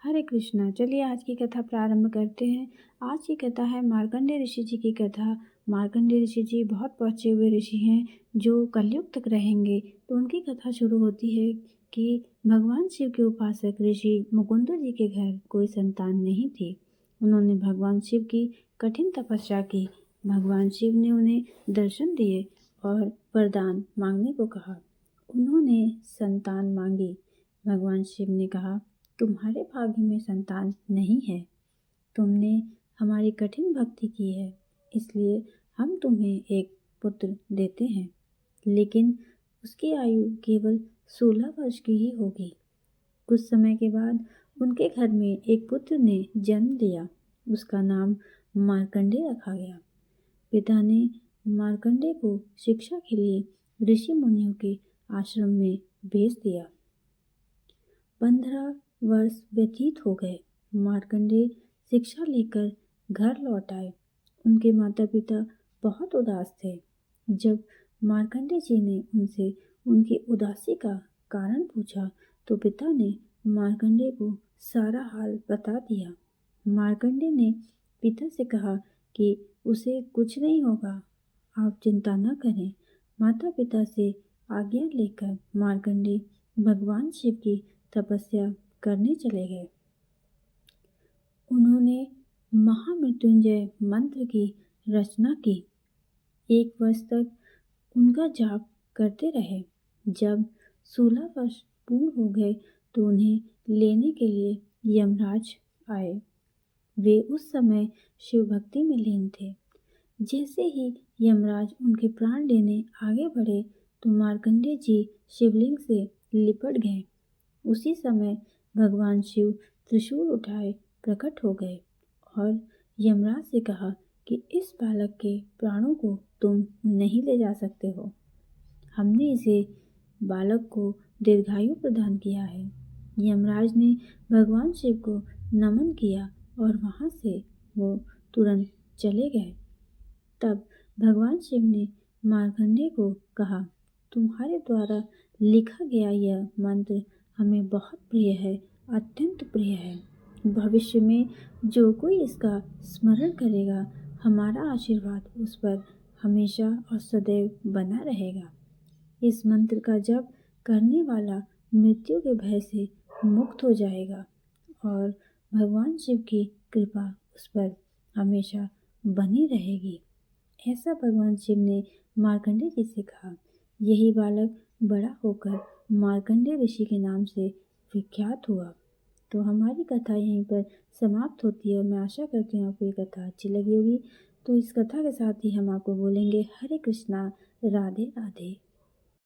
हरे कृष्णा। चलिए आज की कथा प्रारंभ करते हैं। आज की कथा है मार्कंडेय ऋषि जी की कथा। मार्कंडेय ऋषि जी बहुत पहुँचे हुए ऋषि हैं जो कलयुग तक रहेंगे। तो उनकी कथा शुरू होती है कि भगवान शिव के उपासक ऋषि मुकुंद जी के घर कोई संतान नहीं थी। उन्होंने भगवान शिव की कठिन तपस्या की। भगवान शिव ने उन्हें दर्शन दिए और वरदान मांगने को कहा। उन्होंने संतान मांगी। भगवान शिव ने कहा, तुम्हारे भाग्य में संतान नहीं है। तुमने हमारी कठिन भक्ति की है, इसलिए हम तुम्हें एक पुत्र देते हैं, लेकिन उसकी आयु केवल 16 वर्ष की ही होगी। कुछ समय के बाद उनके घर में एक पुत्र ने जन्म लिया। उसका नाम मार्कंडेय रखा गया। पिता ने मार्कंडेय को शिक्षा के लिए ऋषि मुनियों के आश्रम में भेज दिया। 15 वर्ष व्यतीत हो गए। मार्कंडेय शिक्षा लेकर घर लौट आए। उनके माता पिता बहुत उदास थे। जब मार्कंडेय जी ने उनसे उनकी उदासी का कारण पूछा तो पिता ने मार्कंडेय को सारा हाल बता दिया। मार्कंडेय ने पिता से कहा कि उसे कुछ नहीं होगा, आप चिंता न करें। माता पिता से आज्ञा लेकर मार्कंडेय भगवान शिव की तपस्या करने चले गए। उन्होंने महामृत्युंजय मंत्र की रचना की। 1 वर्ष तक उनका जाप करते रहे। जब 16 वर्ष पूर्ण हो गए तो उन्हें लेने के लिए यमराज आए। वे उस समय शिव भक्ति में लीन थे। जैसे ही यमराज उनके प्राण लेने आगे बढ़े तो मार्कंडेय जी शिवलिंग से लिपट गए। उसी समय भगवान शिव त्रिशूल उठाए प्रकट हो गए और यमराज से कहा कि इस बालक के प्राणों को तुम नहीं ले जा सकते हो। हमने इसे बालक को दीर्घायु प्रदान किया है। यमराज ने भगवान शिव को नमन किया और वहां से वो तुरंत चले गए। तब भगवान शिव ने मार्कंडेय को कहा, तुम्हारे द्वारा लिखा गया यह मंत्र हमें बहुत प्रिय है, अत्यंत प्रिय है। भविष्य में जो कोई इसका स्मरण करेगा, हमारा आशीर्वाद उस पर हमेशा और सदैव बना रहेगा। इस मंत्र का जप करने वाला मृत्यु के भय से मुक्त हो जाएगा और भगवान शिव की कृपा उस पर हमेशा बनी रहेगी। ऐसा भगवान शिव ने मार्कंडेय जी से कहा। यही बालक बड़ा होकर मार्कंडेय ऋषि के नाम से विख्यात हुआ। तो हमारी कथा यहीं पर समाप्त होती है और मैं आशा करती हूँ आपको ये कथा अच्छी लगी होगी। तो इस कथा के साथ ही हम आपको बोलेंगे हरे कृष्णा, राधे राधे।